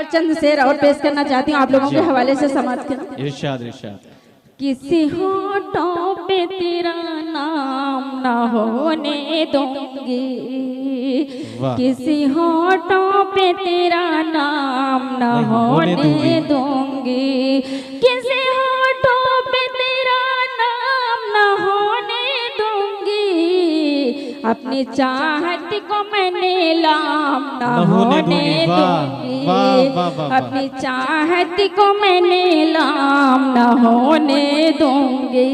और चंद शेर और पेश करना चाहती हूँ आप लोगों के हवाले से समाप्त करना। इरशाद इरशाद। किसी होठों पे तेरा नाम न होने दूंगी, किसी होठों पे तेरा नाम न होने दूंगी, किसी होठों पे तेरा नाम न होने दूंगी, अपनी चाहत को मैं नीलाम न होने दूंगी, अपनी चाहत को मैं नीलाम न होने दूंगी।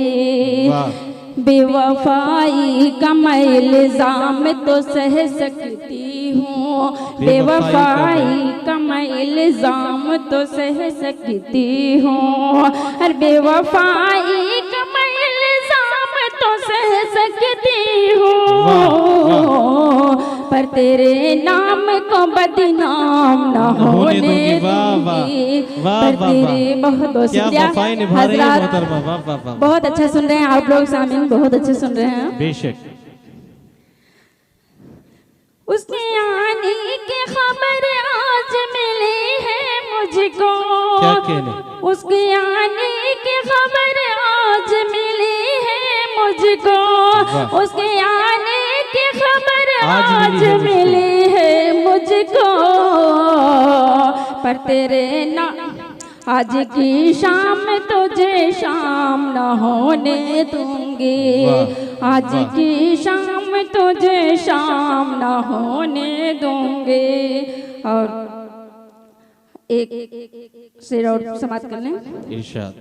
बेवफाई का मैं इल्जाम तो सह सकती हूँ, बेवफाई का मैं इल्जाम तो सह सकती हूँ, और बेवफाई का मैं इल्जाम तो सह सकती हूँ, पर तेरे नाम को बदनाम न होने दूंगी, पर तेरे बहुत हजरात बहुत अच्छा सुन रहे हैं आप लोग, सामीन बहुत अच्छे सुन रहे हैं। बेशक। उसके आने की खबर आज मिली है मुझको, क्या कहने? उसके आने की खबर आज मिली है मुझको, उसके आने की खबर आज मिली है मुझको, पर तेरे ना आज की शाम तुझे शाम न होने दूंगी, आज की शाम तुझे शाम न होने दूंगी। और एक शेर और समाप्त कर लें। इरशाद।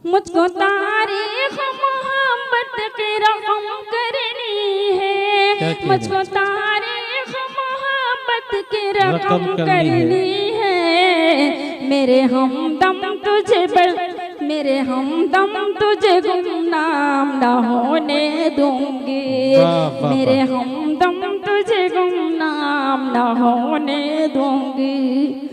मुझको तारीख मोहब्बत की रकम करनी है, मुझको तारीख मोहब्बत की रकम करनी है, मेरे हमदम तुझे मेरे हमदम तुझे गुमनाम न होने दूंगी, मेरे हमदम तुझे गुमनाम न होने दूंगी।